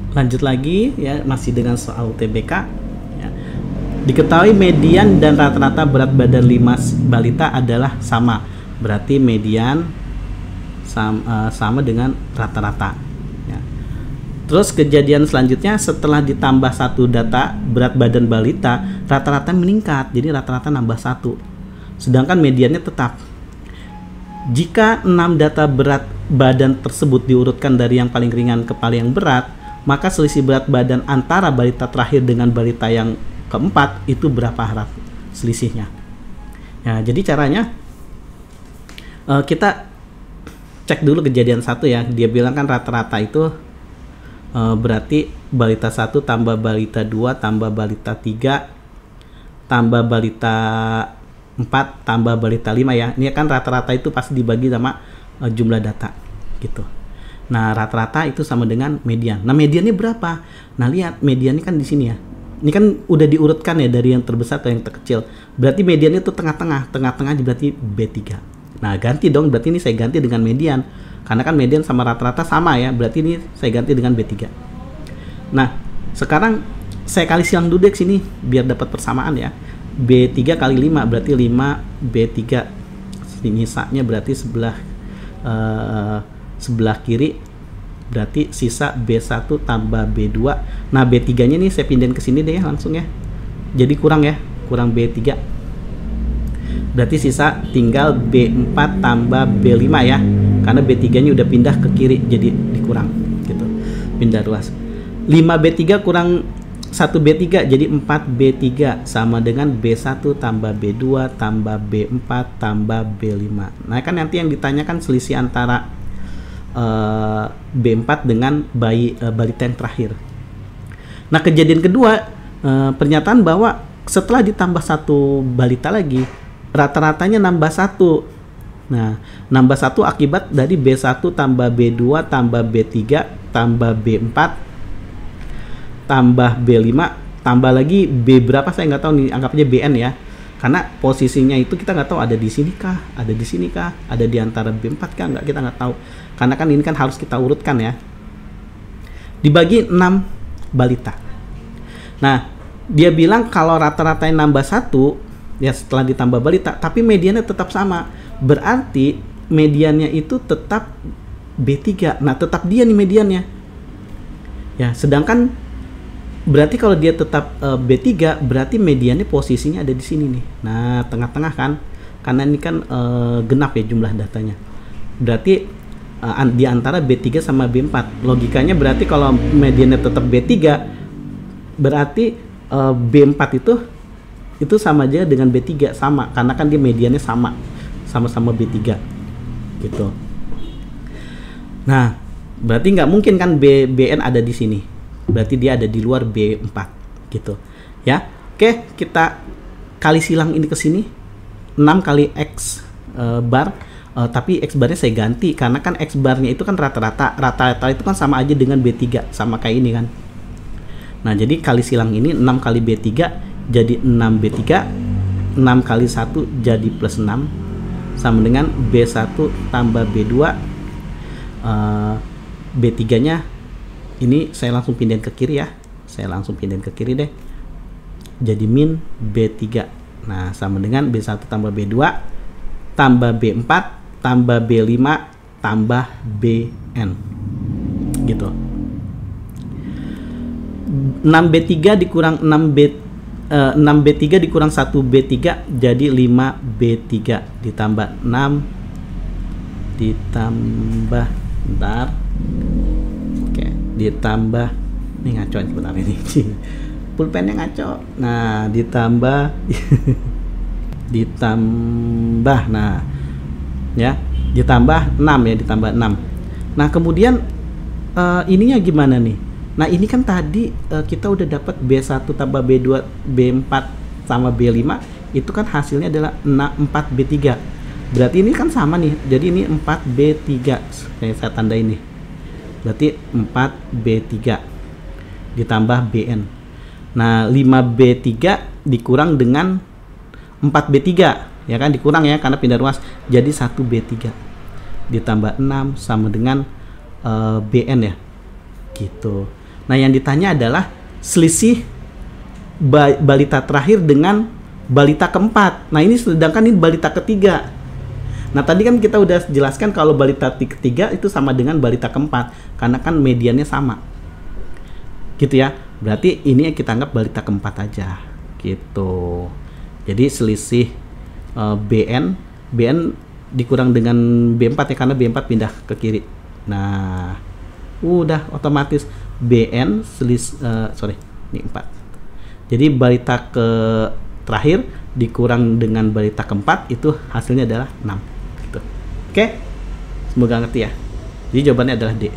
Lanjut lagi ya, masih dengan soal UTBK ya. Diketahui median dan rata-rata berat badan 5 balita adalah sama. Berarti median sama dengan rata-rata ya. Terus kejadian selanjutnya, setelah ditambah satu data berat badan balita, rata-rata meningkat. Jadi rata-rata nambah 1. Sedangkan mediannya tetap. Jika 6 data berat badan tersebut diurutkan dari yang paling ringan ke paling berat, maka selisih berat badan antara balita terakhir dengan balita yang keempat itu berapa harap selisihnya. Ya, jadi caranya kita cek dulu kejadian satu ya. Dia bilang kan rata-rata itu berarti balita 1 tambah balita 2 tambah balita 3 tambah balita 4 tambah balita 5 ya. Ini kan rata-rata itu pasti dibagi sama jumlah data gitu. Nah, rata-rata itu sama dengan median. Nah, mediannya berapa? Nah, lihat mediannya kan di sini ya. Ini kan udah diurutkan ya dari yang terbesar ke yang terkecil. Berarti mediannya itu tengah-tengah. Tengah-tengah berarti B3. Nah, ganti dong. Berarti ini saya ganti dengan median. Karena kan median sama rata-rata sama ya. Berarti ini saya ganti dengan B3. Nah, sekarang saya kali silang dulu deh sini biar dapat persamaan ya. B3 kali 5 berarti 5 B3. Sisanya berarti sebelah kiri berarti sisa B1 tambah B2. Nah, B3 nya nih saya pindahin ke sini deh ya langsung ya. Jadi kurang ya, kurang B3. Berarti sisa tinggal B4 tambah B5 ya. Karena B3 nya udah pindah ke kiri jadi dikurang gitu. Pindah ruas. 5B3 kurang 1B3 jadi 4B3 sama dengan B1 tambah B2 tambah B4 tambah B5. Nah, kan nanti yang ditanyakan selisih antara B4 dengan balita yang terakhir. Nah, kejadian kedua, pernyataan bahwa setelah ditambah satu balita lagi, rata-ratanya nambah 1. Nah, nambah 1 akibat dari B1 tambah B2 tambah B3 tambah B4 tambah B5 tambah lagi B berapa saya nggak tahu nih, anggap aja BN ya. Karena posisinya itu kita nggak tahu ada di sini kah, ada di sini kah, ada di antara B4 kah, kita nggak tahu. Karena kan ini kan harus kita urutkan ya. Dibagi 6 balita. Nah, dia bilang kalau rata-rata yang nambah 1 ya setelah ditambah balita, tapi mediannya tetap sama. Berarti mediannya itu tetap B3. Nah, tetap dia nih mediannya. Ya, sedangkan berarti kalau dia tetap B3 berarti mediannya posisinya ada di sini nih. Nah, tengah-tengah kan. Karena ini kan genap ya jumlah datanya. Berarti di antara B3 sama B4. Logikanya berarti kalau mediannya tetap B3 berarti B4 itu sama aja dengan B3 sama karena kan dia mediannya sama-sama B3 gitu. Nah, berarti nggak mungkin kan BN ada di sini. Berarti dia ada di luar B4 gitu. Ya. Oke, kita kali silang ini ke sini. 6 kali X bar. Tapi X barnya saya ganti karena kan X barnya itu kan rata-rata itu kan sama aja dengan B3 sama kayak ini kan. Nah, jadi kali silang ini 6 kali B3 jadi 6B3, 6 kali 1 jadi plus 6 sama dengan B1 tambah B2. B3 nya ini saya langsung pindahin ke kiri ya. Saya langsung pindahin ke kiri deh. Jadi min B3. Nah, sama dengan B1 tambah B2 tambah B4 tambah B5 tambah BN gitu. 6B3 dikurang 6B3 dikurang 1B3 jadi 5B3 ditambah 6 ditambah bentar. Oke, ditambah ini ngaco sebentar ini. Pulpennya ngaco. Nah, ditambah ditambah nah ya, ditambah 6 ya, ditambah 6. Nah, kemudian ininya gimana nih? Nah, ini kan tadi kita udah dapat B1 tambah B2 B4 sama B5 itu kan hasilnya adalah 4B3. Berarti ini kan sama nih. Jadi ini 4B3. Saya tanda ini. Berarti 4B3 ditambah BN. Nah, 5B3 dikurang dengan 4B3 ya kan, dikurang ya karena pindah ruas jadi 1B3 ditambah 6 sama dengan BN ya gitu. Nah, yang ditanya adalah selisih balita terakhir dengan balita keempat. Nah, ini sedangkan ini balita ketiga. Nah, tadi kan kita udah jelaskan kalau balita ketiga itu sama dengan balita keempat karena kan mediannya sama. Gitu ya. Berarti ini yang kita anggap balita keempat aja. Gitu. Jadi selisih BN dikurang dengan B4 ya, karena B4 pindah ke kiri. Nah, udah otomatis BN ini 4. Jadi balita terakhir dikurang dengan balita keempat itu hasilnya adalah 6 gitu. Oke? Semoga ngerti ya. Jadi jawabannya adalah D.